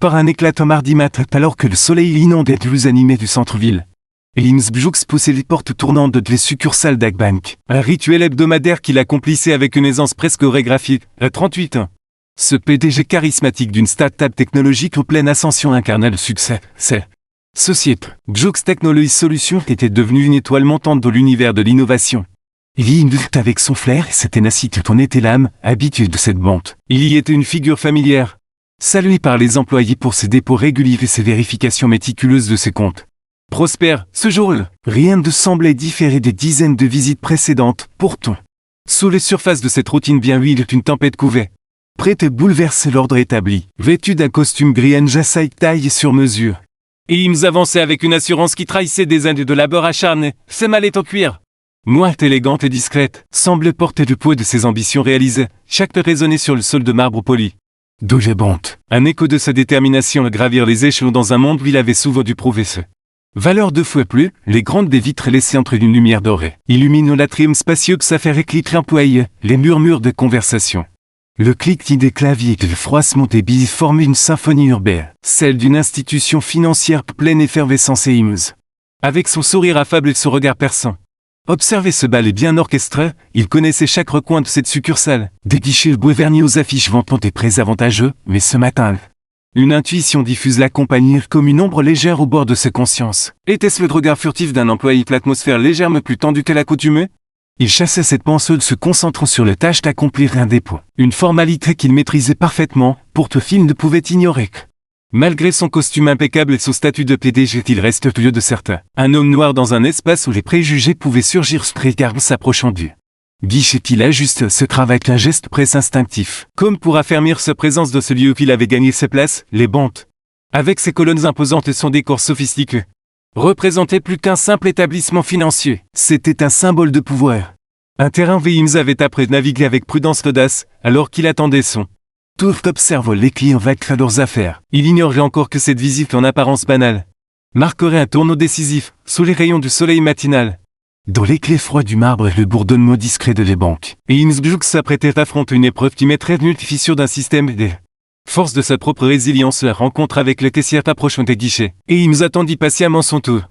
par un éclatant mardi matin alors que le soleil inondait les rues animées du centre-ville. Eames Bjooks poussait les portes tournantes de les succursales d'Agbank, un rituel hebdomadaire qu'il accomplissait avec une aisance presque chorégraphique, à 38 ans. Ce PDG charismatique d'une start-up technologique en pleine ascension incarnait le succès. C'est Société Bjooks Technology Solutions était devenue une étoile montante de l'univers de l'innovation. Eames, avec son flair et sa ténacité, en était l'âme, habitué de cette banque. Il y était une figure familière, salué par les employés pour ses dépôts réguliers et ses vérifications méticuleuses de ses comptes. Prospère, ce jour-là, rien ne semblait différer des dizaines de visites précédentes, pourtant. Sous les surfaces de cette routine bien huilée, une tempête couvait, prête à bouleverser l'ordre établi, vêtu d'un costume gris Njasai taillé sur mesure. Eames avançait avec une assurance qui trahissait des années de labeur acharné, ses mallettes en cuir. Moite élégante et discrète, semblait porter le poids de ses ambitions réalisées, chaque pas résonnait sur le sol de marbre poli. Dojabante, un écho de sa détermination à gravir les échelons dans un monde où il avait souvent dû prouver ce. Valeur 2 fois plus, les grandes baies vitrées laissées entre une lumière dorée, illuminent l'atrium spacieux que ça fait éclairer employé, les murmures de conversation. Le cliquetis des claviers et le froissement des billes formaient une symphonie urbaine, celle d'une institution financière pleine d'effervescence et Eames. Avec son sourire affable et son regard perçant. Observez ce ballet bien orchestré, il connaissait chaque recoin de cette succursale, des guichets bouvernis aux affiches vantant des prêts avantageux, mais ce matin, une intuition diffuse l'accompagnait comme une ombre légère au bord de ses consciences. Était-ce le regard furtif d'un employé que l'atmosphère légèrement plus tendue qu'à l'accoutumée? Il chassait cette penseuse se concentrant sur la tâche d'accomplir un dépôt. Une formalité qu'il maîtrisait parfaitement, Portefeuille ne pouvait ignorer que. Malgré son costume impeccable et son statut de PDG, il reste au lieu de certains. Un homme noir dans un espace où les préjugés pouvaient surgir fréquemment s'approchant du guichet. Il ajuste ce cravate un geste presque instinctif, comme pour affermir sa présence dans ce lieu où il avait gagné ses places, les banques. Avec ses colonnes imposantes et son décor sophistiqué, représentait plus qu'un simple établissement financier. C'était un symbole de pouvoir. Un terrain où Eames avait appris de naviguer avec prudence et audace, alors qu'il attendait son tour. Observe les clients vaquer à leurs affaires. Il ignorait encore que cette visite en apparence banale marquerait un tournant décisif, sous les rayons du soleil matinal. Dans l'éclat froid du marbre et le bourdonnement discret de les banques, Eames Bjooks s'apprêtait à affronter une épreuve qui mettrait nulle fissure d'un système et des forces de sa propre résilience. La rencontre avec le caissière approchant des guichets, et Eames attendit patiemment son tour.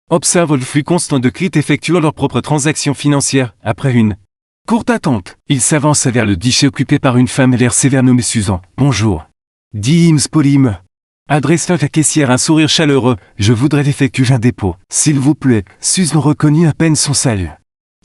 Observe le flux constant de clients effectuant leurs propres transactions financières. Après une courte attente, il s'avança vers le guichet occupé par une femme à l'air sévère nommée Susan. « Bonjour. » dit Eames poliment. Adressant à la caissière un sourire chaleureux. « Je voudrais effectuer un dépôt. S'il vous plaît. » Susan reconnut à peine son salut.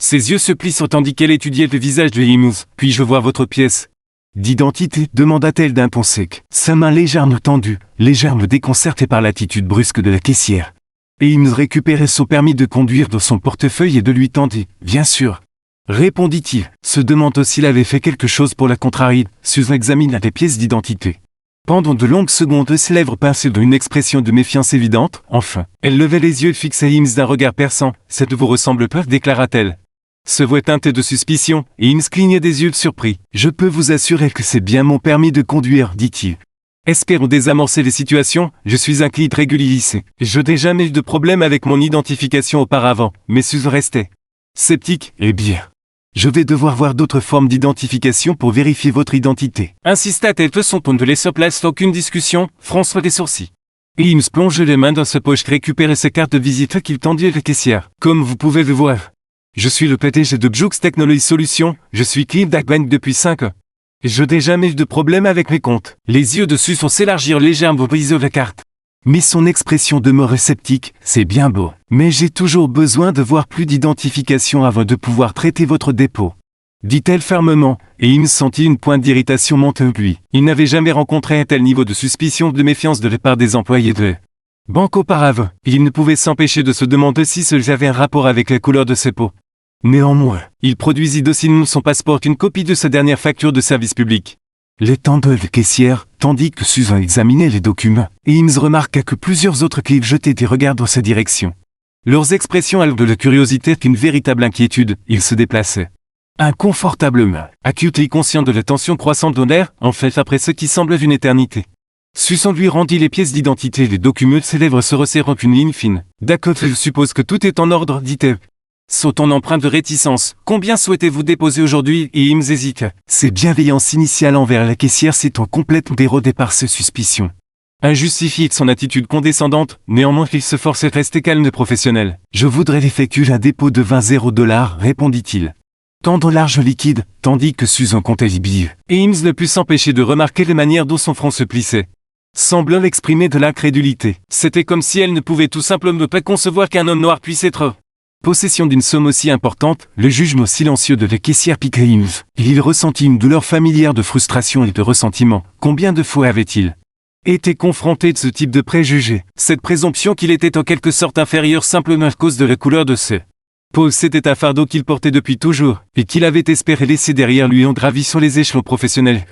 Ses yeux se plissent tandis qu'elle étudiait le visage de Eames. « Puis-je voir votre pièce d'identité ?» demanda-t-elle d'un ton sec. Sa main légèrement tendue, légèrement déconcertée par l'attitude brusque de la caissière. Eames récupérait son permis de conduire dans son portefeuille et de lui tendit. « Bien sûr. » répondit-il, se demandant s'il avait fait quelque chose pour la contrarier. Susan examina les pièces d'identité. Pendant de longues secondes, ses lèvres pinçaient d'une expression de méfiance évidente. Enfin, elle levait les yeux et fixa Eames d'un regard perçant. « Ça ne vous ressemble pas » déclara-t-elle. Se voix teintée de suspicion, et Eames clignait des yeux surpris. « Je peux vous assurer que c'est bien mon permis de conduire, dit-il. Espérons désamorcer les situations, je suis un client régulier ici. Je n'ai jamais eu de problème avec mon identification auparavant, mais Susan restait sceptique. Eh bien, je vais devoir voir d'autres formes d'identification pour vérifier votre identité. Insista-t-elle de son ton de laisser place aucune discussion, fronçant les sourcils. Eames plongeait les mains dans sa poche, récupérait sa carte de visite qu'il tendit à la caissière. Comme vous pouvez le voir, je suis le PDG de Bjooks Technology Solutions, je suis client d'Agbank depuis 5 ans. Je n'ai jamais eu de problème avec mes comptes. Les yeux de Susan s'élargirent légèrement au brisant la carte. Mais son expression demeurait sceptique. C'est bien beau. Mais j'ai toujours besoin de voir plus d'identification avant de pouvoir traiter votre dépôt. Dit-elle fermement, et Eames sentit une pointe d'irritation monter en lui. Il n'avait jamais rencontré un tel niveau de suspicion ou de méfiance de la part des employés de banque auparavant. Il ne pouvait s'empêcher de se demander si cela avait un rapport avec la couleur de ses peaux. Néanmoins, il produisit docilement son passeport, une copie de sa dernière facture de service public. L'étendue de caissière, tandis que Susan examinait les documents, et Eames remarqua que plusieurs autres clients jetaient des regards dans sa direction. Leurs expressions allaient de la curiosité qu'une véritable inquiétude. Ils se déplaçaient inconfortablement, acutely conscient de la tension croissante de l'air, en fait après ce qui semblait une éternité. Susan lui rendit les pièces d'identité et les documents, ses lèvres se resserrant une ligne fine. D'accord, je suppose que tout est en ordre, dit-elle. Sautant empreinte de réticence. Combien souhaitez-vous déposer aujourd'hui? Et Eames hésita. Ses bienveillances initiales envers la caissière s'étant complètement dérodées par ses suspicions. Injustifié de son attitude condescendante, néanmoins il se forçait de rester calme et professionnel. « Je voudrais effectuer un dépôt de 20 $, répondit-il. Tant de l'argent liquide, tandis que Susan comptait les billets. Et Eames ne put s'empêcher de remarquer la manière dont son front se plissait, semblant exprimer de l'incrédulité. C'était comme si elle ne pouvait tout simplement pas concevoir qu'un homme noir puisse être possession d'une somme aussi importante. Le jugement silencieux de la caissière piquait Eames. Il ressentit une douleur familière de frustration et de ressentiment. Combien de fois avait-il été confronté de ce type de préjugés? Cette présomption qu'il était en quelque sorte inférieur simplement à cause de la couleur de ses peau, c'était un fardeau qu'il portait depuis toujours, et qu'il avait espéré laisser derrière lui en gravissant les échelons professionnels,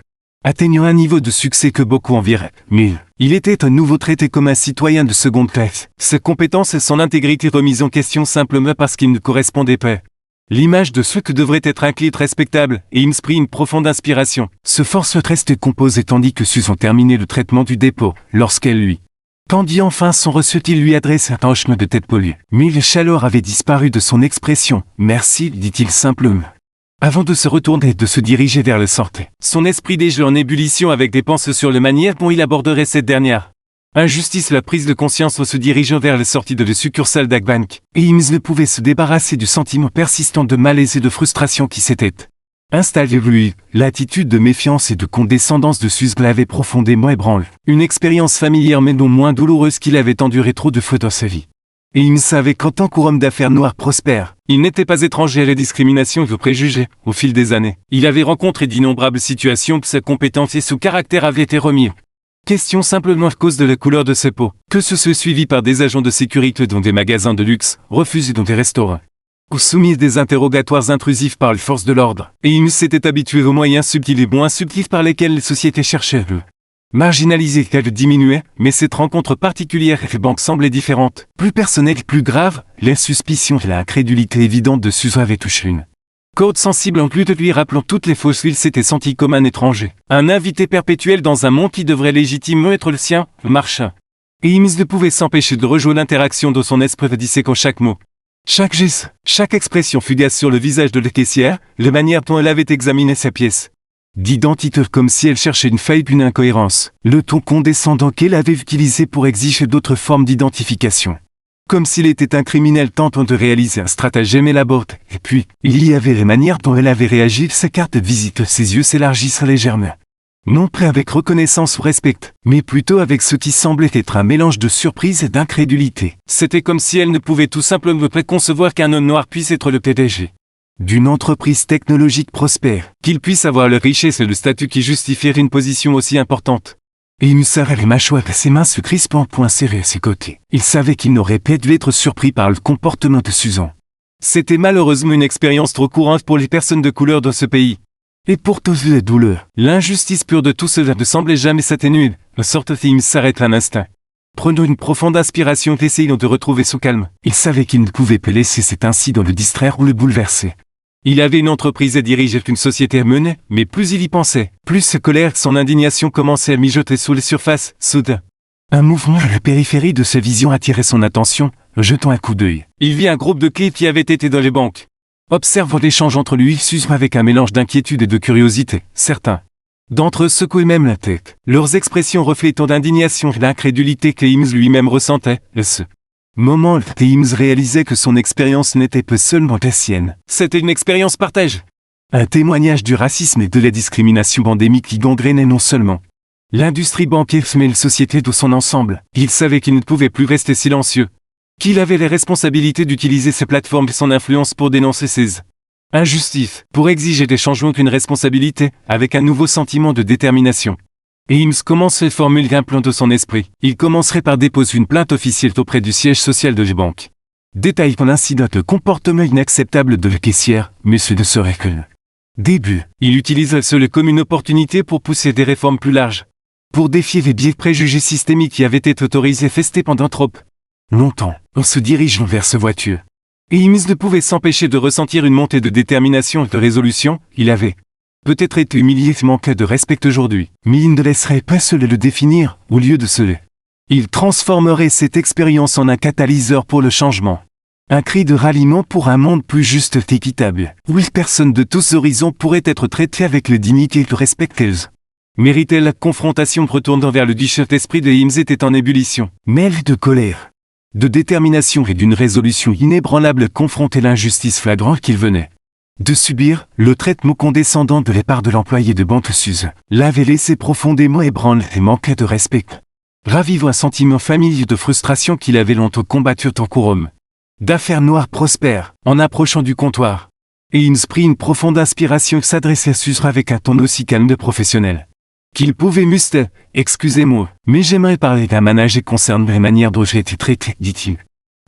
atteignant un niveau de succès que beaucoup envieraient. Mais il était à nouveau traité comme un citoyen de seconde classe, ses compétences et son intégrité remises en question simplement parce qu'il ne correspondait pas l'image de ce que devrait être un client respectable, et Eames prit une profonde inspiration. Ce force reste composé tandis que Susan terminait le traitement du dépôt, lorsqu'elle lui tendit enfin son reçu. Il lui adressa un hochement de tête pollué. Mais la chaleur avait disparu de son expression. « Merci », dit-il simplement, avant de se retourner et de se diriger vers le sortie. Son esprit déjà en ébullition avec des pensées sur la manière dont il aborderait cette dernière injustice, la prise de conscience en se dirigeant vers la sortie de la succursale d'Agbank. Et Eames ne pouvait se débarrasser du sentiment persistant de malaise et de frustration qui s'était installé en lui. L'attitude de méfiance et de condescendance de Susan l'avait profondément ébranlé. Une expérience familière mais non moins douloureuse qu'il avait enduré trop de fois dans sa vie. Et Eames savait qu'en tant qu'homme d'affaires noir prospère, il n'était pas étranger à la discrimination et aux préjugés. Au fil des années, il avait rencontré d'innombrables situations où sa compétence et son caractère avaient été remis question simplement à cause de la couleur de ses peaux, que ce soit suivi par des agents de sécurité dans des magasins de luxe, refusés dans des restaurants, ou soumis à des interrogatoires intrusifs par les forces de l'ordre. Et Eames s'était habitué aux moyens subtils et moins subtils par lesquels les sociétés cherchaient à le marginaliser qu'à le diminuer, mais cette rencontre particulière avec les banques semblait différente, plus personnelle et plus grave. Les suspicions et l'incrédulité évidente de Susan avaient touché une corde sensible en plus de lui rappelant toutes les fausses. Il s'était senti comme un étranger, un invité perpétuel dans un monde qui devrait légitimement être le sien, le marchand. Et Eames ne pouvait s'empêcher de rejouer l'interaction de son esprit disséquant chaque mot, chaque geste, chaque expression fugace sur le visage de la caissière, la manière dont elle avait examiné sa pièce d'identité comme si elle cherchait une faille, une incohérence, le ton condescendant qu'elle avait utilisé pour exiger d'autres formes d'identification. Comme s'il était un criminel tentant de réaliser un stratagème élaboré. Et puis, il y avait les manières dont elle avait réagi. Sa carte de visite, ses yeux s'élargissent légèrement. Non pas avec reconnaissance ou respect, mais plutôt avec ce qui semblait être un mélange de surprise et d'incrédulité. C'était comme si elle ne pouvait tout simplement pas concevoir qu'un homme noir puisse être le PDG d'une entreprise technologique prospère, qu'il puisse avoir la richesse et le statut qui justifieraient une position aussi importante. Et il serrait les mâchoires et ses mains se crispant, point serré à ses côtés. Il savait qu'il n'aurait pas dû être surpris par le comportement de Susan. C'était malheureusement une expérience trop courante pour les personnes de couleur dans ce pays. Et pour tous les douleurs, l'injustice pure de tout cela ne semblait jamais s'atténuer. La sorte de Eames s'arrête un instant. Prenant une profonde inspiration et essayant de retrouver son calme, il savait qu'il ne pouvait pas laisser cet incident le distraire ou le bouleverser. Il avait une entreprise à diriger, une société à mener, mais plus il y pensait, plus sa colère et son indignation commençaient à mijoter sous les surfaces. Soudain, un mouvement à la périphérie de sa vision attirait son attention. Jetant un coup d'œil, il vit un groupe de clients qui avaient été dans les banques. Observant l'échange entre lui et Susan avec un mélange d'inquiétude et de curiosité, certains d'entre eux secouaient même la tête, leurs expressions reflétant d'indignation et d'incrédulité que Eames lui-même ressentait. À ce moment, Eames réalisait que son expérience n'était pas seulement la sienne. C'était une expérience partagée. Un témoignage du racisme et de la discrimination endémique qui gangrénait non seulement l'industrie bancaire mais la société dans son ensemble. Il savait qu'il ne pouvait plus rester silencieux, qu'il avait les responsabilités d'utiliser ses plateformes et son influence pour dénoncer ces injustices, pour exiger des changements qu'une responsabilité, avec un nouveau sentiment de détermination. Et Eames commençait à formuler un plan de son esprit. Il commencerait par déposer une plainte officielle auprès du siège social de la banque. Détaille un incident de comportement inacceptable de la caissière, mais ce ne serait que le début. Il utilise cela comme une opportunité pour pousser des réformes plus larges, pour défier les biais préjugés systémiques qui avaient été autorisés et festés pendant trop longtemps. En se dirigeant vers sa voiture, et Eames ne pouvait s'empêcher de ressentir une montée de détermination et de résolution. Il avait peut-être été humilié et manquait de respect aujourd'hui, mais il ne laisserait pas cela le définir. Au lieu de cela, il transformerait cette expérience en un catalyseur pour le changement. Un cri de ralliement pour un monde plus juste et équitable, où les personnes de tous horizons pourraient être traitées avec la dignité et le respect qu'elles Méritait la confrontation retournant vers le duché. L'esprit de Himes était en ébullition, mêlé de colère, de détermination et d'une résolution inébranlable confronter l'injustice flagrante qu'il venait de subir. Le traitement condescendant de la part de l'employé de Banque Suze l'avait laissé profondément ébranlé et manquait de respect, ravivant un sentiment familier de frustration qu'il avait longtemps combattu en tant qu'homme d'affaires noires prospère. En approchant du comptoir, Himes prit une profonde inspiration et s'adressait à Suze avec un ton aussi calme et professionnel qu'il pouvait. Muster, excusez-moi, mais j'aimerais parler d'un manager concernant la manière dont j'ai été traité, dit-il.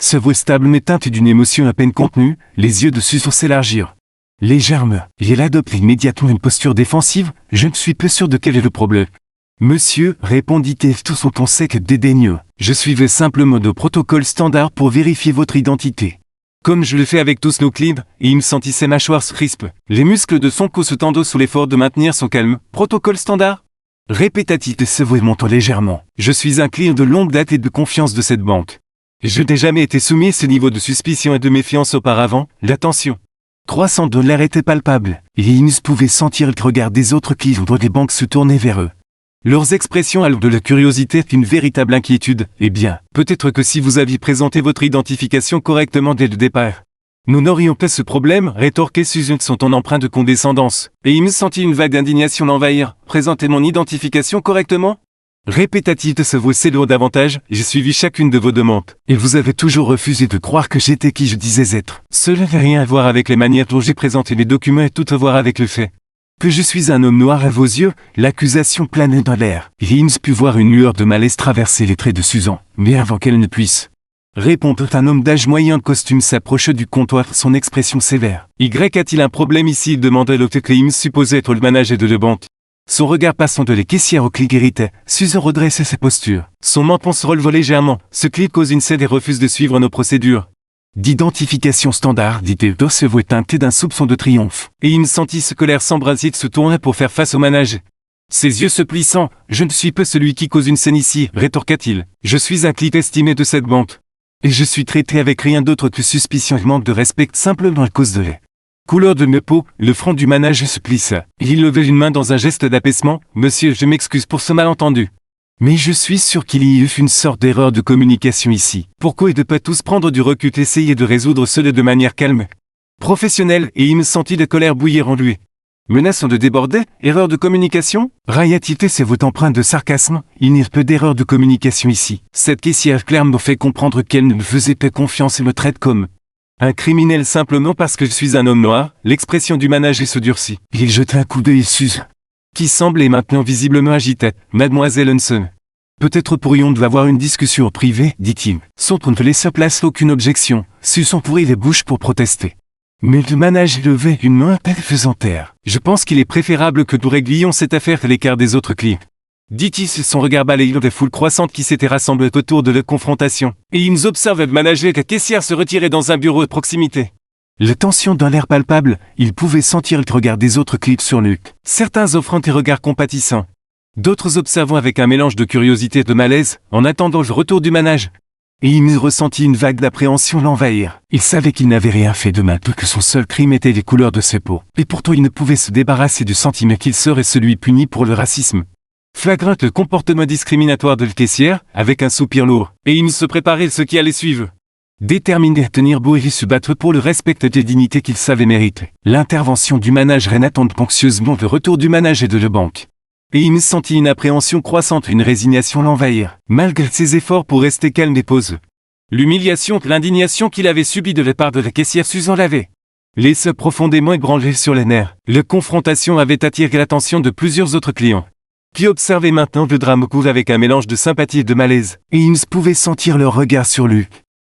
Sa voix stable mais teintée d'une émotion à peine contenue, les yeux de Suze s'élargirent légèrement. Il adopte immédiatement une posture défensive. Je ne suis peu sûr de quel est le problème. Monsieur, répondit-il tout son ton sec et dédaigneux, je suivais simplement de protocole standard pour vérifier votre identité. Comme je le fais avec tous nos clients, et il me sentit ses mâchoires se crispent. Les muscles de son cou se tendent sous l'effort de maintenir son calme. Protocole standard? Répéta-t-il et se montant légèrement. Je suis un client de longue date et de confiance de cette banque. Je n'ai jamais été soumis à ce niveau de suspicion et de méfiance auparavant. L'attention croissante de l'air était palpable, et Himes pouvait sentir le regard des autres clients dont les banques se tournaient vers eux. Leurs expressions allaient de la curiosité à une véritable inquiétude. Eh bien, peut-être que si vous aviez présenté votre identification correctement dès le départ, nous n'aurions pas ce problème, rétorquait Susan son ton empreint de condescendance. Et Himes sentit une vague d'indignation l'envahir. Présentez mon identification correctement? Répéta-t-il de se voix s'éloignant davantage. J'ai suivi chacune de vos demandes, et vous avez toujours refusé de croire que j'étais qui je disais être. Cela n'a rien à voir avec les manières dont j'ai présenté les documents et tout à voir avec le fait que je suis un homme noir à vos yeux. L'accusation planait dans l'air. Himes put voir une lueur de malaise traverser les traits de Susan, mais avant qu'elle ne puisse répondre, un homme d'âge moyen en costume s'approcha du comptoir, son expression sévère. Y a-t-il un problème ici? Demanda l'hôte que Himes supposait être le manager de la banque. Son regard passant de les caissières aux clics irritait. Susan redressait ses postures. Son menton se releva légèrement. Ce clic cause une cède et refuse de suivre nos procédures d'identification standard, dit-il, se voix teintée d'un soupçon de triomphe. Et il me sentit ce colère s'embraser de se tourner pour faire face au manager. Ses yeux se plissant. Je ne suis pas celui qui cause une scène ici, rétorqua-t-il. Je suis un client estimé de cette banque. Et je suis traité avec rien d'autre que suspicion et manque de respect simplement à cause de la couleur de mes peaux. Le front du manager se plissa. Il levait une main dans un geste d'apaisement. Monsieur, je m'excuse pour ce malentendu. Mais je suis sûr qu'il y eut une sorte d'erreur de communication ici. Pourquoi et de pas tous prendre du recul et essayer de résoudre cela de manière calme, professionnelle? Et il me sentit de colère bouillir en lui. Menaçant de déborder? Erreur de communication? Railla-t-il ses voix empreintes de sarcasme. Il n'y a peu d'erreur de communication ici. Cette caissière claire me fait comprendre qu'elle ne me faisait pas confiance et me traite comme un criminel simplement parce que je suis un homme noir. L'expression du manager se durcit. Il jeta un coup d'œil à Susan, qui semblait maintenant visiblement agitée. Mademoiselle Hanson, peut-être pourrions-nous avoir une discussion privée, dit-il. Son ton ne laissa place aucune objection. Susan pourrit les bouches pour protester. Mais le manager levait une main faisant taire. Je pense qu'il est préférable que nous réglions cette affaire à l'écart des autres clients, dit-il, son regard balayant des foules croissantes qui s'étaient rassemblées autour de la confrontation. Et il nous observait le manager et la caissière se retirer dans un bureau de proximité. La tension dans l'air palpable, il pouvait sentir le regard des autres clients sur lui. Certains offrant des regards compatissants, d'autres observant avec un mélange de curiosité et de malaise, en attendant le retour du manager. Et il ressentit une vague d'appréhension l'envahir. Il savait qu'il n'avait rien fait de mal, que son seul crime était les couleurs de ses peaux. Et pourtant il ne pouvait se débarrasser du sentiment qu'il serait celui puni pour le racisme flagrant, le comportement discriminatoire de la caissière, avec un soupir lourd. Et il se préparait ce qui allait suivre. Déterminé à tenir beau et se battre pour le respect des dignités qu'il savait mériter. L'intervention du manager attendait anxieusement le retour du manager de la banque. Et il sentit une appréhension croissante, une résignation l'envahir, malgré ses efforts pour rester calme et posé. L'humiliation, l'indignation qu'il avait subie de la part de la caissière Susan l'avait laissé profondément ébranlé sur les nerfs. La confrontation avait attiré l'attention de plusieurs autres clients, qui observaient maintenant le drame couvert avec un mélange de sympathie et de malaise. Et ils pouvaient sentir leur regard sur lui.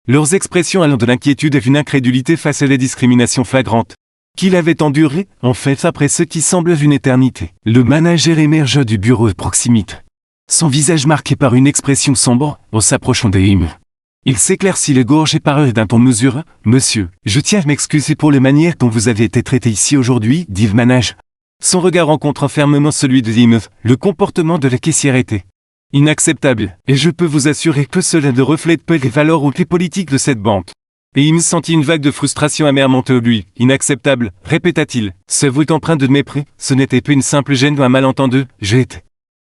Leurs expressions allant de l'inquiétude et d'une incrédulité face à les discriminations flagrantes qu'il avait endurées, en fait après ce qui semblait une éternité. Le manager émergea du bureau de proximité, son visage marqué par une expression sombre, en s'approchant de Himes. Il s'éclaircit les gorges et parut d'un ton mesuré. « Monsieur, je tiens à m'excuser pour les manières dont vous avez été traité ici aujourd'hui, dit le manager. » Son regard rencontra fermement celui de Himes. Le comportement de la caissière était inacceptable, et je peux vous assurer que cela ne reflète pas les valeurs ou les politiques de cette banque. Et Eames sentit une vague de frustration amère monter en lui. Inacceptable, répéta-t-il. Ce vote empreint de mépris, ce n'était pas une simple gêne ou un malentendu, j'ai été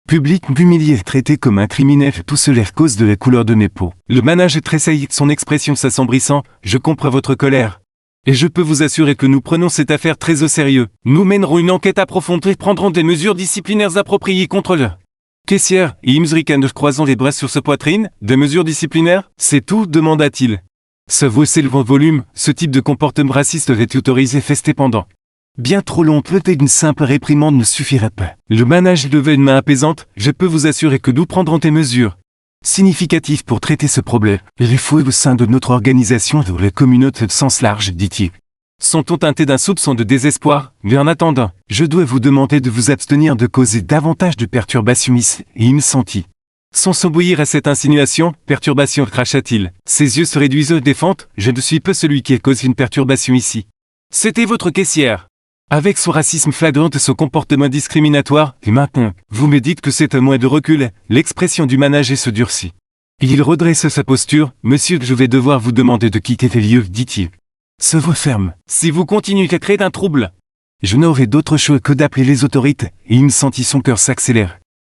public, humilié, traité comme un criminel, tout cela à cause de la couleur de mes peaux. Le manager tressaillit, son expression s'assombrissant, je comprends votre colère. Et je peux vous assurer que nous prenons cette affaire très au sérieux. Nous mènerons une enquête approfondie et prendrons des mesures disciplinaires appropriées contre le caissière. Et Eames ricane, croisant les bras sur sa poitrine. Des mesures disciplinaires? C'est tout, demanda-t-il. Sa voix s'élevant en volume, ce type de comportement raciste était autorisé festé pendant bien trop longtemps et une simple réprimande ne suffirait pas. Le manager leva une main apaisante, je peux vous assurer que nous prendrons des mesures significatives pour traiter ce problème. Il faut au sein de notre organisation et de la communauté de sens large, dit-il. Son ton teinté d'un soupçon de désespoir, mais en attendant, je dois vous demander de vous abstenir de causer davantage de perturbations ici. Et il me sentit sans s'embouillir à cette insinuation, perturbation, cracha-t-il. Ses yeux se réduisent aux défentes, je ne suis pas celui qui a causé une perturbation ici. C'était votre caissière. Avec son racisme flagrant et son comportement discriminatoire, et maintenant, vous me dites que c'est un moins de recul, l'expression du manager se durcit. Il redresse sa posture, monsieur, je vais devoir vous demander de quitter les lieux, dit-il. Se voix ferme. Si vous continuez à créer un trouble, je n'aurai d'autre choix que d'appeler les autorités, et il me sentit son cœur s'accélérer.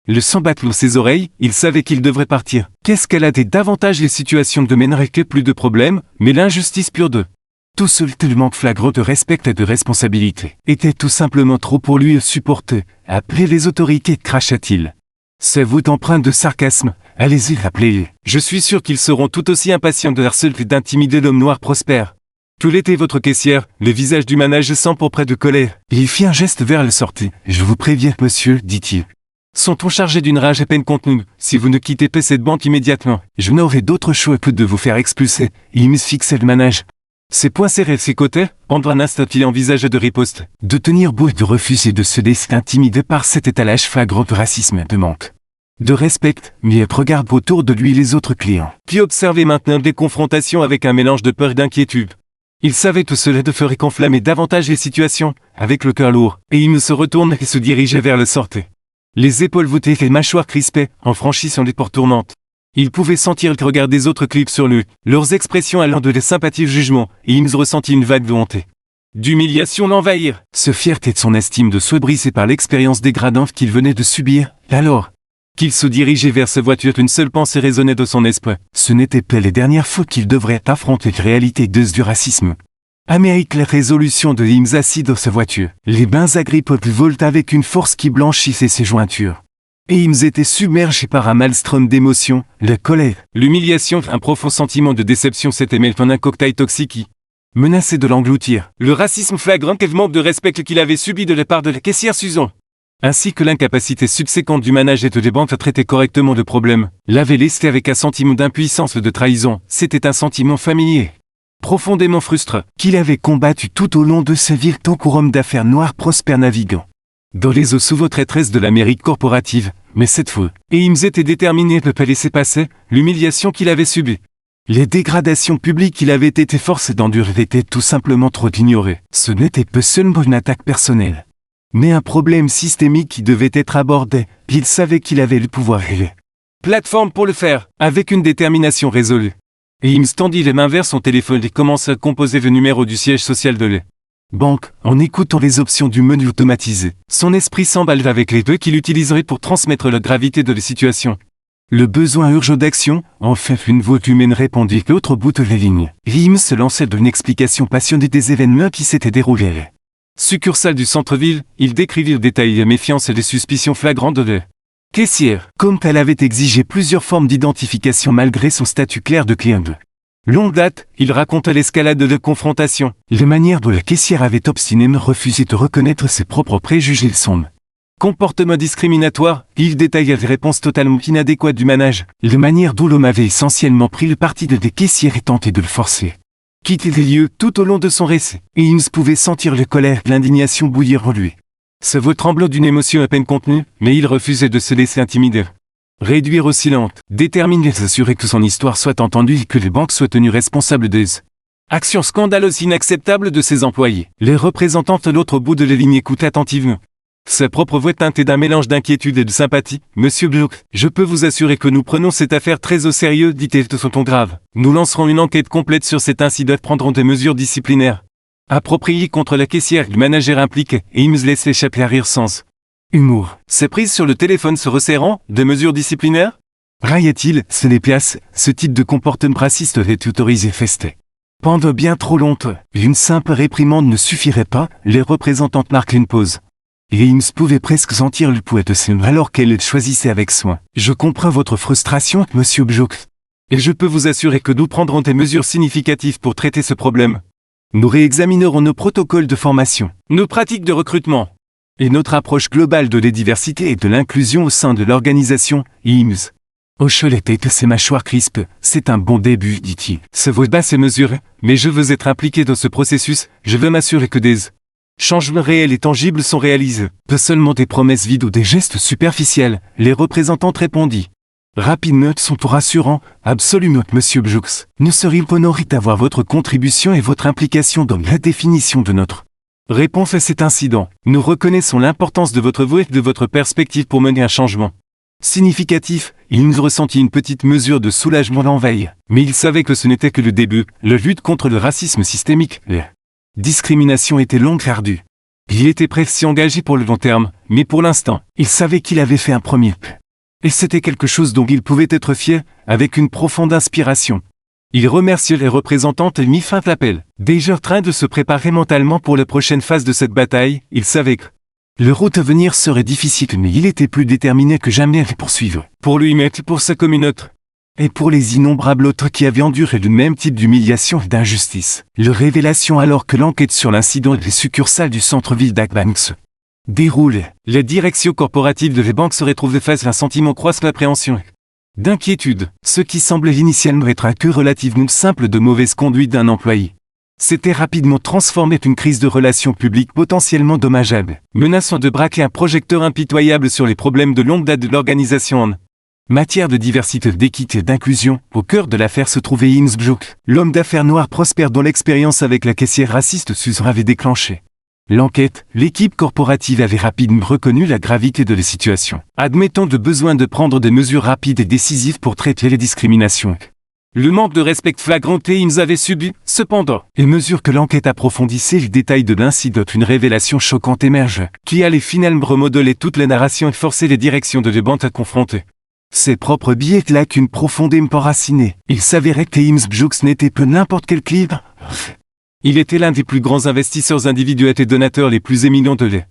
Le sang battait dans ses oreilles, il savait qu'il devrait partir. Qu'escalader davantage les situations ne mènerait que plus de problèmes, mais l'injustice pure de tout seul le manque flagrant de respect et de responsabilité était tout simplement trop pour lui à supporter. Appelez les autorités, cracha-t-il. Sa voix empreinte de sarcasme. Allez-y, appelez-les. Je suis sûr qu'ils seront tout aussi impatients de harceler et d'intimider l'homme noir prospère. Quelle était votre caissière? Le visage du manager s'empoura de colère. Il fit un geste vers la sortie. Je vous préviens, monsieur, dit-il. Son ton chargé d'une rage à peine contenue. Si vous ne quittez pas cette banque immédiatement, je n'aurai d'autre choix que de vous faire expulser. Il me fixait le manager. Ses poings serrés de ses côtés, pendant un instant il envisageait de riposte, de tenir beau et de refuser de se laisser intimider par cet étalage flagrant de racisme et de manque de respect, mais regarde autour de lui les autres clients. Puis observait maintenant des confrontations avec un mélange de peur et d'inquiétude. Il savait tout cela de ferait qu'enflammer davantage les situations, avec le cœur lourd, et il se retourne et se dirigeait vers le sortie. Les épaules voûtées et les mâchoires crispées, en franchissant les portes tournantes. Il pouvait sentir le regard des autres clips sur lui, leurs expressions allant de la sympathie au jugement, et il ressentit une vague volonté d'humiliation l'envahir. Ce fierté de son estime de soi brisée par l'expérience dégradante qu'il venait de subir, alors qu'il se dirigeait vers sa voiture, une seule pensée résonnait de son esprit. Ce n'était pas les dernières fois qu'il devrait affronter la réalité du racisme. Amérique, la résolution de Eames assis dans sa voiture. Les bains agricoles volent avec une force qui blanchissait ses jointures. Et Eames était submergé par un maelstrom d'émotions, la colère, l'humiliation, un profond sentiment de déception s'était mêlé en un cocktail toxique qui menaçait de l'engloutir. Le racisme flagrant et le manque de respect qu'il avait subi de la part de la caissière Susan, ainsi que l'incapacité subséquente du manager de des banques à traiter correctement le problème, l'avait laissé avec un sentiment d'impuissance et de trahison. C'était un sentiment familier, profondément frustrant, qu'il avait combattu tout au long de sa vie tant qu'homme d'affaires noir prospère navigant dans les eaux sous votre traîtresse de l'Amérique corporative, mais cette fois, Eames était déterminé à ne pas laisser passer l'humiliation qu'il avait subie. Les dégradations publiques qu'il avait été forcé d'endurer étaient tout simplement trop ignorées. Ce n'était pas seulement une attaque personnelle, mais un problème systémique qui devait être abordé, il savait qu'il avait le pouvoir et la plateforme pour le faire, avec une détermination résolue. Eames tendit les mains vers son téléphone et commença à composer le numéro du siège social de la banque, en écoutant les options du menu automatisé. Son esprit s'emballe avec les deux qu'il utiliserait pour transmettre la gravité de la situation. Le besoin urgent d'action, enfin une voix humaine répondit de l'autre bout de la ligne. Eames se lançait d'une explication passionnée des événements qui s'étaient déroulés. Succursale du centre-ville, il décrivit le détail la méfiance et les suspicions flagrantes de la caissière, comme elle avait exigé plusieurs formes d'identification malgré son statut clair de client de longue date. Il raconta l'escalade de la confrontation, la manière dont la caissière avait obstinément refusé de reconnaître ses propres préjugés et son comportement discriminatoire. Il détailla les réponses totalement inadéquates du manager, la manière dont l'homme avait essentiellement pris le parti de des caissières et tenté de le forcer quitter les lieux tout au long de son récit. Et Eames pouvait sentir la colère et l'indignation bouillir en lui. Sa voix tremblait d'une émotion à peine contenue, mais il refusait de se laisser intimider. Réduire au silence, déterminé à s'assurer que son histoire soit entendue et que les banques soient tenues responsables des actions scandaleuses inacceptables de ses employés. Les représentants de l'autre bout de la ligne écoutaient attentivement. Sa propre voix teintée d'un mélange d'inquiétude et de sympathie. Monsieur Bjouk, je peux vous assurer que nous prenons cette affaire très au sérieux, dit-elle de son ton grave. Nous lancerons une enquête complète sur cet incident et prendrons des mesures disciplinaires appropriées contre la caissière, le manager impliqué, et il me laisse échapper à rire sans humour. Ses prises sur le téléphone se resserrant, des mesures disciplinaires? Raillait-il, ce n'est pas, ce type de comportement raciste est autorisé festé. Pendant bien trop longtemps, une simple réprimande ne suffirait pas, les représentantes marquent une pause. Et Ims pouvait presque sentir le poids de ses mains alors qu'elle choisissait avec soin. Je comprends votre frustration, monsieur Bjouk. Et je peux vous assurer que nous prendrons des mesures significatives pour traiter ce problème. Nous réexaminerons nos protocoles de formation, nos pratiques de recrutement, et notre approche globale de la diversité et de l'inclusion au sein de l'organisation, Ims. Hoche les têtes, ses mâchoires crispes, c'est un bon début, dit-il. Ce vaut bas ces mesures, mais je veux être impliqué dans ce processus, je veux m'assurer que des changements réels et tangibles sont réalisés. Pas seulement des promesses vides ou des gestes superficiels, les représentantes répondit. Rapidement, son tour rassurant, absolument, monsieur Bjouk. Nous serions honorés d'avoir votre contribution et votre implication dans la définition de notre réponse à cet incident. Nous reconnaissons l'importance de votre voix et de votre perspective pour mener un changement significatif. Il nous ressentit une petite mesure de soulagement l'enveille, mais il savait que ce n'était que le début. La lutte contre le racisme systémique, la discrimination était longue et ardue. Il était prêt à s'y engager pour le long terme, mais pour l'instant, il savait qu'il avait fait un premier pas. Et c'était quelque chose dont il pouvait être fier, avec une profonde inspiration. Il remerciait les représentantes et mit fin à l'appel. Déjà en train de se préparer mentalement pour la prochaine phase de cette bataille, il savait que le route à venir serait difficile, mais il était plus déterminé que jamais à les poursuivre. Pour lui-même, pour sa communauté, et pour les innombrables autres qui avaient enduré le même type d'humiliation et d'injustice. Le révélation alors que l'enquête sur l'incident des succursales du centre-ville d'Agbank se déroule. La direction corporative de les banques se retrouve face à un sentiment croissant d'appréhension, d'inquiétude, ce qui semblait initialement être un cas relativement simple de mauvaise conduite d'un employé s'était rapidement transformé en une crise de relations publiques potentiellement dommageable, menaçant de braquer un projecteur impitoyable sur les problèmes de longue date de l'organisation en matière de diversité, d'équité et d'inclusion. Au cœur de l'affaire se trouvait Ims Bjouk, l'homme d'affaires noir prospère dont l'expérience avec la caissière raciste Susan avait déclenché l'enquête. L'équipe corporative avait rapidement reconnu la gravité de la situation, admettant le besoin de prendre des mesures rapides et décisives pour traiter les discriminations. Le manque de respect flagrant qu'ils avaient subi, cependant, et mesure que l'enquête approfondissait les détails de l'incident, une révélation choquante émerge, qui allait finalement remodeler toute la narration et forcer les directions de banques à confronter ses propres biais là qu'une profonde enracinée. Il s'avérait que Ims Bjouk n'était pas n'importe quel client. Il était l'un des plus grands investisseurs individuels et donateurs les plus éminents de la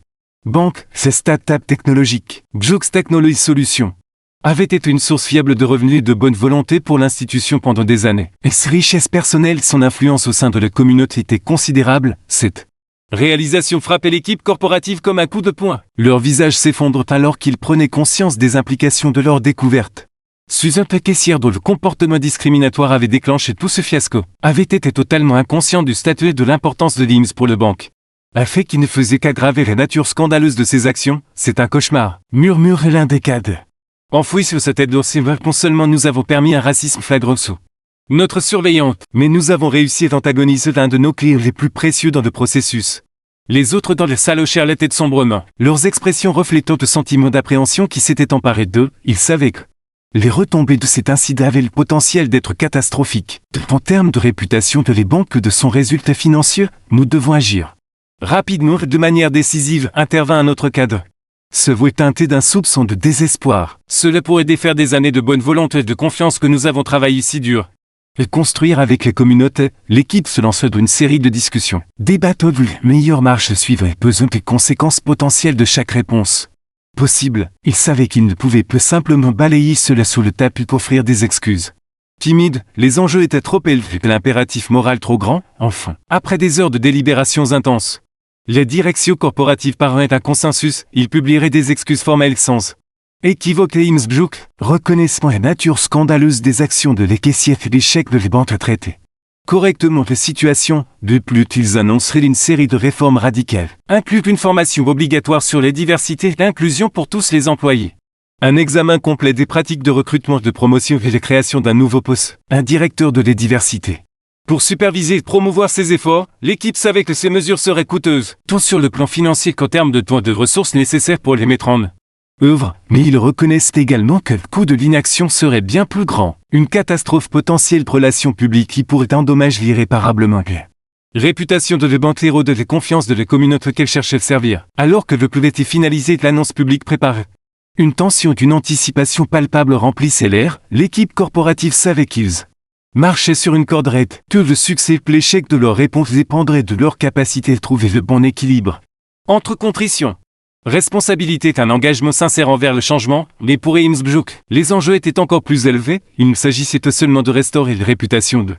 banque. Ces start-up technologiques, Bjouk Technology Solutions, avait été une source fiable de revenus et de bonne volonté pour l'institution pendant des années. Et ses richesses personnelles, son influence au sein de la communauté était considérable. Cette réalisation frappait l'équipe corporative comme un coup de poing. Leurs visages s'effondrent alors qu'ils prenaient conscience des implications de leur découverte. Susan, la caissière dont le comportement discriminatoire avait déclenché tout ce fiasco, avait été totalement inconscient du statut et de l'importance de l'IMS pour le banque. Un fait qui ne faisait qu'aggraver la nature scandaleuse de ses actions. C'est un cauchemar, murmurait l'un des cadres. Enfoui sur sa tête dossier, non seulement nous avons permis un racisme flagrant sous notre surveillante, mais nous avons réussi à antagoniser l'un de nos clients les plus précieux dans le processus. Les autres dans les salles hochèrent la tête sombrement, leurs expressions reflétant le sentiment d'appréhension qui s'était emparé d'eux. Ils savaient que les retombées de cet incident avaient le potentiel d'être catastrophiques. En termes de réputation de les banques que de son résultat financier, nous devons agir rapidement, de manière décisive, intervint un autre cadre. Se voit teinté d'un soupçon de désespoir. Cela pourrait défaire des années de bonne volonté et de confiance que nous avons travaillé si dur. Et construire avec les communautés, l'équipe se lança dans une série de discussions. Débattant de la meilleure marche suivait, pesant les conséquences potentielles de chaque réponse possible. Il savait qu'il ne pouvait pas simplement balayer cela sous le tapis pour offrir des excuses timides. Les enjeux étaient trop élevés, l'impératif moral trop grand. Enfin, après des heures de délibérations intenses, la direction corporative parvenait à un consensus. Il publierait des excuses formelles sans équivoque. Ims Bjouk, reconnaissant la nature scandaleuse des actions de les caissiers et l'échec de les banques à traiter correctement la situation. De plus, ils annonceraient une série de réformes radicales, incluant une formation obligatoire sur les diversités et l'inclusion pour tous les employés, un examen complet des pratiques de recrutement, de promotion et la création d'un nouveau poste, un directeur de la diversité. Pour superviser et promouvoir ces efforts, l'équipe savait que ces mesures seraient coûteuses, tant sur le plan financier qu'en termes de temps et de ressources nécessaires pour les mettre en œuvre, mais ils reconnaissent également que le coût de l'inaction serait bien plus grand, une catastrophe potentielle pour l'action publique qui pourrait endommager irréparablement la réputation de les banques érodée de confiance de la communauté qu'elles cherchaient à servir, alors que le plan était finalisé et l'annonce publique préparée. Une tension et une anticipation palpable remplissaient l'air, l'équipe corporative savait qu'ils marchaient sur une corde raide, que le succès et l'échec de leur réponse dépendrait de leur capacité à trouver le bon équilibre. Entre contrition, responsabilité est un engagement sincère envers le changement, mais pour Innsbruck, les enjeux étaient encore plus élevés, il ne s'agissait seulement de restaurer la réputation de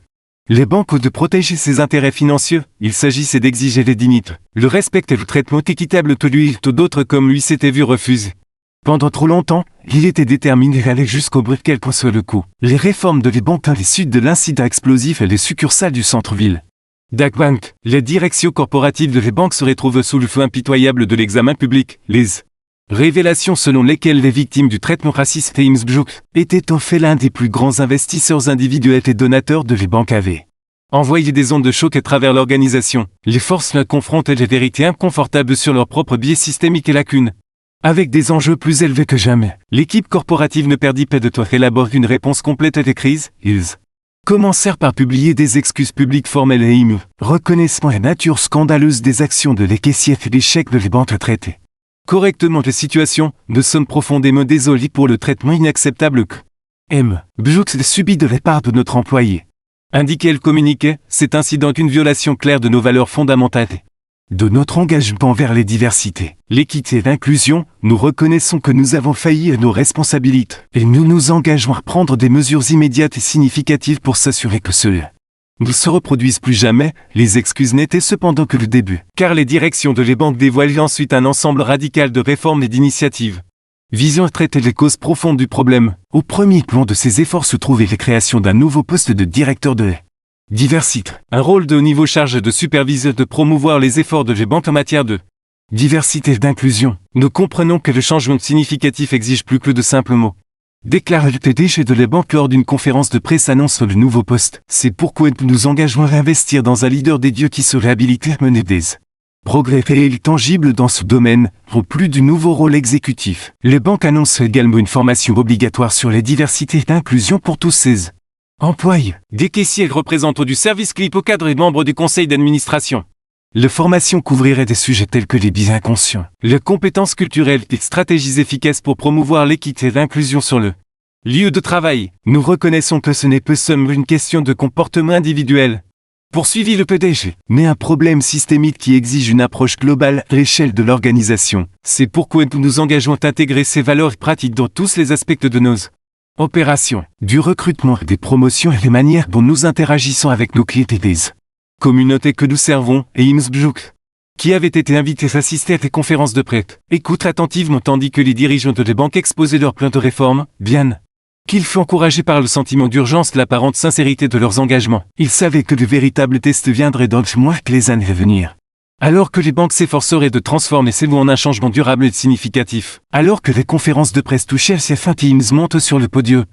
les banques ou de protéger ses intérêts financiers, il s'agissait d'exiger les limites, le respect et le traitement équitable que lui et d'autres comme lui s'étaient vu refuser. Pendant trop longtemps, il était déterminé à aller jusqu'au bout quel que soit le coût. Les réformes de les banques à la suite de l'incident explosif et les succursales du centre-ville d'Agbank, les directions corporatives de les banques se retrouvent sous le feu impitoyable de l'examen public, les révélations selon lesquelles les victimes du traitement raciste à Innsbruck étaient en fait l'un des plus grands investisseurs individuels et donateurs de les banques avaient envoyé des ondes de choc à travers l'organisation. Les forces la confrontaient les vérités inconfortables sur leurs propres biais systémiques et lacunes. Avec des enjeux plus élevés que jamais, l'équipe corporative ne perdit pas de temps à élaborer une réponse complète à des crises. Ils commencèrent par publier des excuses publiques formelles et émues, reconnaissant la nature scandaleuse des actions de les caissiers et l'échec de les banques traitées correctement la situation. Nous sommes profondément désolés pour le traitement inacceptable que Innsbruck subit de la part de notre employé. Indiquait le communiqué, cet incident est une violation claire de nos valeurs fondamentales. De notre engagement vers les diversités, l'équité et l'inclusion, nous reconnaissons que nous avons failli à nos responsabilités et nous nous engageons à prendre des mesures immédiates et significatives pour s'assurer que cela ne se reproduise plus jamais. Les excuses n'étaient cependant que le début, car les directions de les banques dévoilent ensuite un ensemble radical de réformes et d'initiatives visant à traiter les causes profondes du problème. Au premier plan de ces efforts se trouvait la création d'un nouveau poste de directeur de diversité, un rôle de haut niveau chargé de superviser et de promouvoir les efforts de les banques en matière de diversité et d'inclusion. Nous comprenons que le changement significatif exige plus que de simples mots. Déclare le PDG de les banques lors d'une conférence de presse annonce le nouveau poste. C'est pourquoi nous nous engageons à investir dans un leader des dieux qui serait habilité à mener des progrès réels tangibles dans ce domaine, en plus du nouveau rôle exécutif. Les banques annoncent également une formation obligatoire sur les diversités et l'inclusion pour tous ces employés, des caissiers et représentants du service clip au cadre et membres du conseil d'administration. La formation couvrirait des sujets tels que les biais inconscients, les compétences culturelles et stratégies efficaces pour promouvoir l'équité et l'inclusion sur le lieu de travail. Nous reconnaissons que ce n'est pas seulement une question de comportement individuel, poursuivit le PDG, mais un problème systémique qui exige une approche globale à l'échelle de l'organisation. C'est pourquoi nous nous engageons à intégrer ces valeurs et pratiques dans tous les aspects de nos opérations, du recrutement, des promotions et les manières dont nous interagissons avec nos clients et des communautés que nous servons. Et Innsbruck, qui avait été invité à assister à des conférences de prêt, écoute attentivement tandis que les dirigeants de les banques exposaient leurs plans de réforme, bien qu'ils furent encouragés par le sentiment d'urgence et l'apparente sincérité de leurs engagements. Ils savaient que le véritable test viendrait dans le mois que les années à venir. Alors que les banques s'efforceraient de transformer ces mots en un changement durable et significatif, alors que les conférences de presse touchaient à ses fins, Teams monte sur le podium.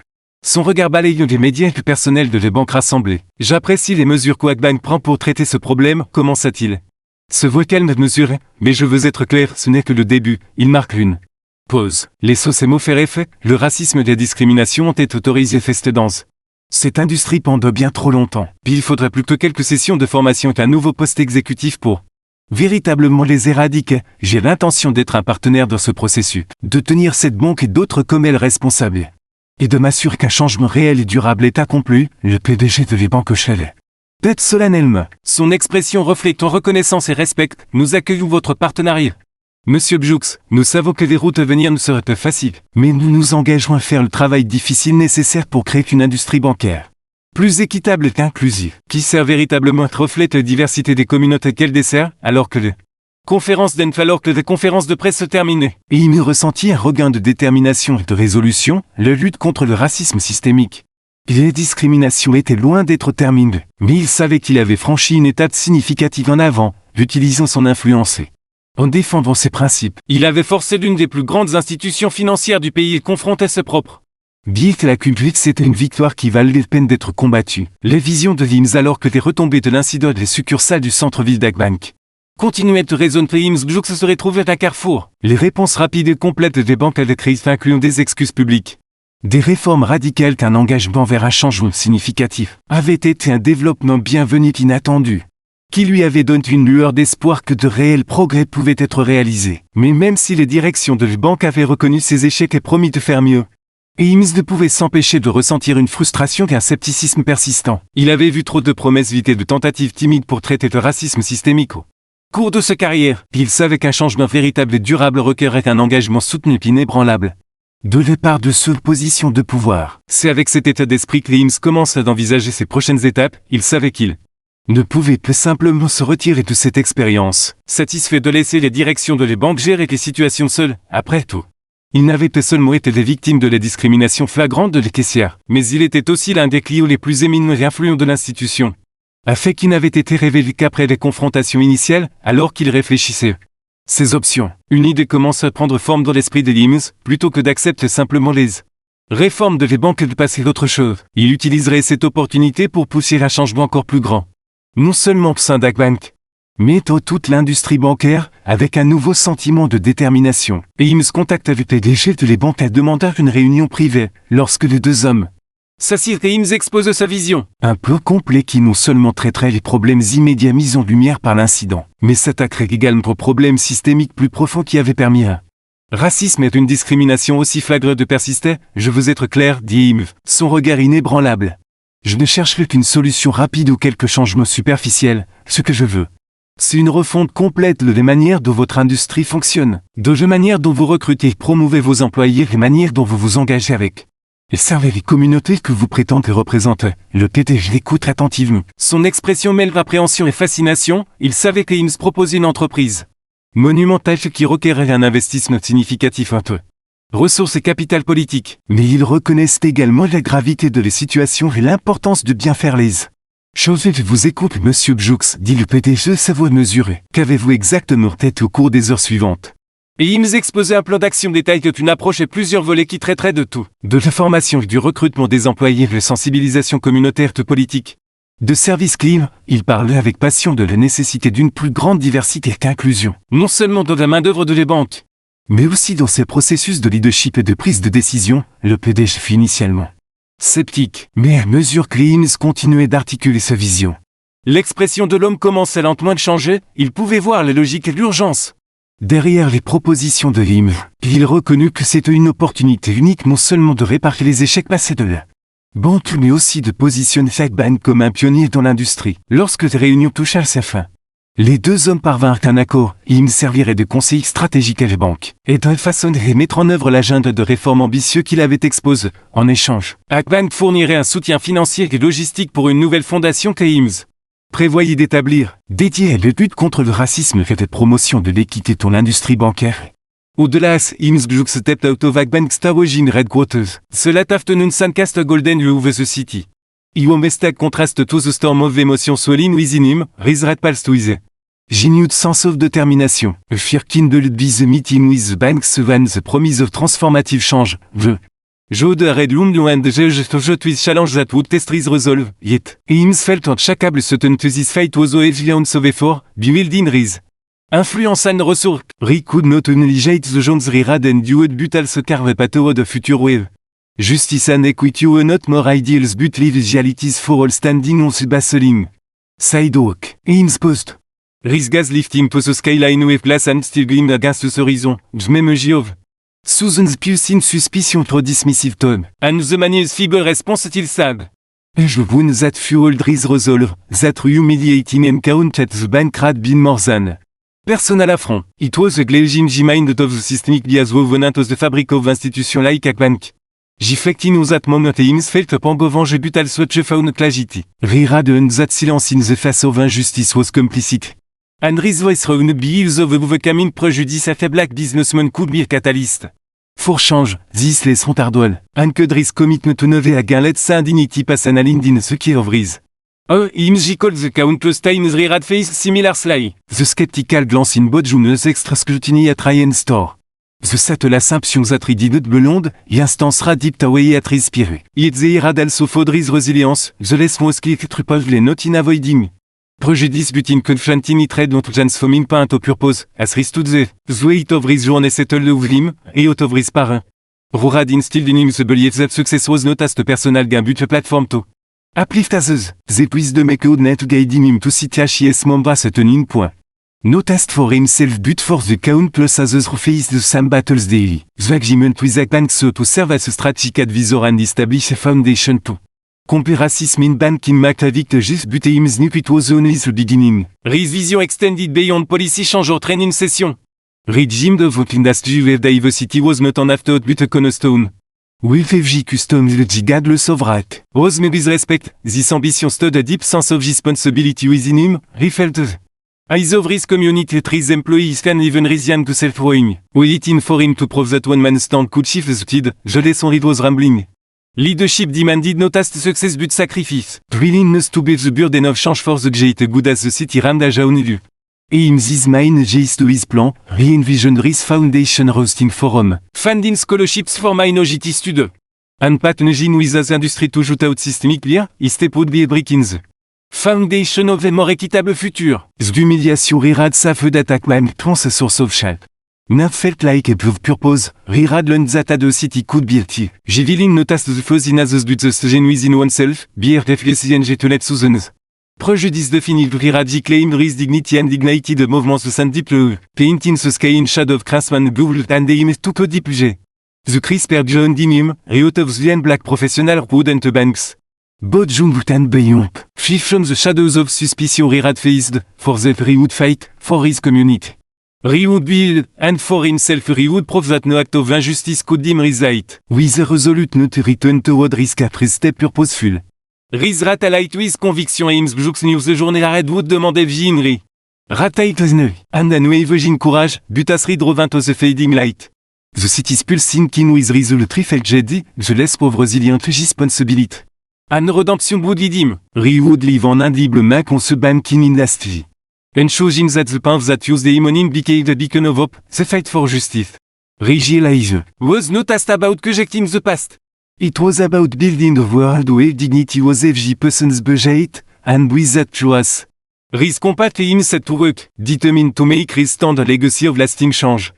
Son regard balayant les médias et le personnel de les banques rassemblés. J'apprécie les mesures qu'Agbank prend pour traiter ce problème, commença-t-il. Ce vocal me mesurait, mais je veux être clair, ce n'est que le début, il marque une pause. Les sauces et mots faire effet, le racisme et la discrimination ont été autorisés dans cette industrie pendant bien trop longtemps. Puis il faudrait plus que quelques sessions de formation qu'un nouveau poste exécutif pour véritablement les éradiquer. J'ai l'intention d'être un partenaire dans ce processus, de tenir cette banque et d'autres comme elle responsables, et de m'assurer qu'un changement réel et durable est accompli. Le PDG de les banques Chalet tête solennellement. Son expression reflète en reconnaissance et respect. Nous accueillons votre partenariat. Monsieur Bjoux, nous savons que les routes à venir ne seraient pas faciles, mais nous nous engagerons à faire le travail difficile nécessaire pour créer une industrie bancaire plus équitable et inclusive, qui sert véritablement à refléter la diversité des communautés qu'elle dessert, alors que les conférences de presse se terminaient. Et il me ressentit un regain de détermination et de résolution, la lutte contre le racisme systémique. Les discriminations étaient loin d'être terminées, mais il savait qu'il avait franchi une étape significative en avant, utilisant son influence et en défendant ses principes. Il avait forcé l'une des plus grandes institutions financières du pays et confronté ses propres Bien que la culpute c'était une victoire qui valait la peine d'être combattue. Les visions de Lims alors que les retombées de l'incident des succursales du centre-ville d'Agbank continuaient de raisonner que Lims Bjouk se serait trouvé à Carrefour. Les réponses rapides et complètes des banques à la crise incluant des excuses publiques, des réformes radicales qu'un engagement vers un changement significatif avait été un développement bienvenu inattendu, qui lui avait donné une lueur d'espoir que de réels progrès pouvaient être réalisés. Mais même si les directions de la banque avaient reconnu ses échecs et promis de faire mieux, Eames ne pouvait s'empêcher de ressentir une frustration et un scepticisme persistant. Il avait vu trop de promesses vite et de tentatives timides pour traiter le racisme systémique au cours de sa carrière. Il savait qu'un changement véritable et durable requérait un engagement soutenu et inébranlable de la part de ceux en position de pouvoir. C'est avec cet état d'esprit que Eames commença d'envisager ses prochaines étapes. Il savait qu'il ne pouvait plus simplement se retirer de cette expérience, satisfait de laisser les directions de les banques gérer les situations seules. Après tout, il n'avait pas seulement été des victimes de la discrimination flagrante de les caissières, mais il était aussi l'un des clients les plus éminents et influents de l'institution. Un fait qui n'avait été révélé qu'après les confrontations initiales, alors qu'il réfléchissait. Ces options, une idée commence à prendre forme dans l'esprit de Eames, plutôt que d'accepter simplement les réformes de les banques et de passer à autre chose. Il utiliserait cette opportunité pour pousser un changement encore plus grand. Non seulement au sein d'Agbank, mais dans toute l'industrie bancaire, avec un nouveau sentiment de détermination. Eames contacte avec les DG de les banques et demanda une réunion privée, lorsque les deux hommes s'assirent et Eames expose sa vision. Un plan complet qui non seulement traiterait les problèmes immédiats mis en lumière par l'incident, mais s'attaquerait également aux problèmes systémiques plus profonds qui avaient permis un racisme et une discrimination aussi flagrante de persister. Je veux être clair, dit Eames, son regard inébranlable. Je ne chercherai qu'une solution rapide ou quelques changements superficiels. Ce que je veux, c'est une refonte complète des manières dont votre industrie fonctionne, de la manière dont vous recrutez et promouvez vos employés, les manières dont vous vous engagez avec et servez les communautés que vous prétendez représenter. Le PDG l'écoute attentivement. Son expression mêle appréhension et fascination. Il savait qu'Eames proposait une entreprise monumentale qui requérait un investissement significatif en ressources et capital politique. Mais il reconnaissait également la gravité de la situation et l'importance de bien faire les choses. Je vous écoute, monsieur Bjouk, dit le PDG sa voix mesurée. Qu'avez-vous exactement en tête au cours des heures suivantes? Et Eames exposait un plan d'action détaillé d'une approche et plusieurs volets qui traiteraient de tout. De la formation et du recrutement des employés, de la sensibilisation communautaire de politique, de services clients. Il parlait avec passion de la nécessité d'une plus grande diversité et d'inclusion, non seulement dans la main-d'œuvre de les banques, mais aussi dans ses processus de leadership et de prise de décision. Le PDG fut initialement sceptique, mais à mesure que Eames continuait d'articuler sa vision, l'expression de l'homme commençait lentement à changer. Il pouvait voir la logique et l'urgence derrière les propositions de Eames. Il reconnut que c'était une opportunité unique non seulement de réparer les échecs passés de la banque, mais aussi de positionner Agbank comme un pionnier dans l'industrie. Lorsque les réunions touchaient à sa fin, les deux hommes parvinrent à un accord. Eames servirait de conseiller stratégique à la banque, et de façonner et mettre en œuvre l'agenda de réformes ambitieux qu'il avait exposé. En échange, Agbank fournirait un soutien financier et logistique pour une nouvelle fondation qu'Eames prévoyait d'établir, dédiée à la lutte contre le racisme et à la promotion de l'équité dans l'industrie bancaire. Au-delà, Eames Bjouk stepped out of Agbank Stawojin Headquarters. Cela afternoon suncast golden over the city. Iwo mestag contrast to the storm of emotion swelling within him, his red pals to his genuine sense of determination. A fear kindled by the meeting with the banks when the promise of transformative change. Jode red lund and the with challenge that would test his resolve, yet. Eames felt unshakable certain to this fight was the evidence of effort, building his influence and resource. He could not negate the Jones Rirad and duet but also carve pato the future wave. Justice and equity were not more ideals but legalities for all standing on the battling sidewalk. Eames post. His gas lifting to the skyline with glass and still gleamed against the horizon. The memory of Susan's piercing suspicion to dismissive tone. And the man's feeble response till sad. Je wound that fueled his resolve, that humiliating encounter at the bank had been more than personal affront. It was a glazing mind of the systemic bias woven into the fabric of institution like Agbank. Reflecting on that moment, Eames felt upon bovenge but also found clarity. Rira de that silence in the face of injustice was complicit. And his voice round bills of overcoming prejudice at a black businessman could be a catalyst. For change, this lesson tardwell. And could his commitment to nove again let sa dignity pass an aligned in the key of his. Oh, Eames called the countless times Rirad face similar sly. The skeptical glance in Bodjune's extra scrutiny at Ryan Store. The sat la symptions atridide blonde, y instancera deep taway at respirer. Yetzeira also faudris resilience, the less mosquée trupage les not in avoiding. Prejudice but in confronting it red not transforming pas to purpose, as ristudze, the weight of ris journée settle of lim, et out of ris par un. Rurad instilled in him the belief that success was not as the personal gain but a platform to. Uplift as the puis de make net guiding him to city his members at an point. No test for himself but for the count plus as the face the same battles daily. The agreement with the bank so to serve as a strategic advisor and establish a foundation to. Compare racism in banking McTavish just but him's new it was only the beginning. Revision extended beyond policy change or training session. Regime de voting as the diversity was not an afterthought but a cornerstone. With FG custom the gigadless of right. Was me with respect, this ambition stood a deep sense of responsibility within him, he felt the eyes of his community trees employees can even resign to self-rowing. Waiting for him to prove that one man stand could shift the tide, gelé son ride was rambling. Leadership demanded not as success but sacrifice. Willingness to bear the burden of change for the jet good as the city rammed as on you. In this main gist to his plan, re-envisioned his foundation roasting forum. Funding scholarships for minority students. And partnering with the industry to shoot out systemic clear, his step would be a brick in the foundation of a more equitable future. The humiliation Rirad suffered attack man trans a source of shame. Now felt like a purpose, Rirad learned that the city could be achieved. Jivilin noticed the fuzz in others but the gen within oneself, be reflecting to let Susans. Prejudice definitive Rirad claimed his dignity and ignited the movements and deep painting the sky in shadow of craftsman Google and the image to deep J. The CRISPR John Dimim, out of the black professional wood and banks. Both June and Beyond, flee from the shadows of suspicion Rirad faced, for the he would fight, for his community. He would build, and for himself he would prove that no act of injustice could dim his light. With a resolute not to return toward risk après step purposeful. Riz Ratalite with conviction Ames Bjux News the journée la Redwood demandait Vinri. Ratait ne, and an waving courage, but as Reed revint to the fading light. The city's pulsing kin with resolute felt jedi, the less pauvre resilient responsibility. An redemption would lead him, he would live en indible mac on se banking in last vie. And showing that the path that used the monin became the beacon of hope, the fight for justice. Regielize was not just about projecting the past. It was about building a world where dignity was every person's budget, and with that choice. Riz compact him set to work, determined to make his stand a legacy of lasting change.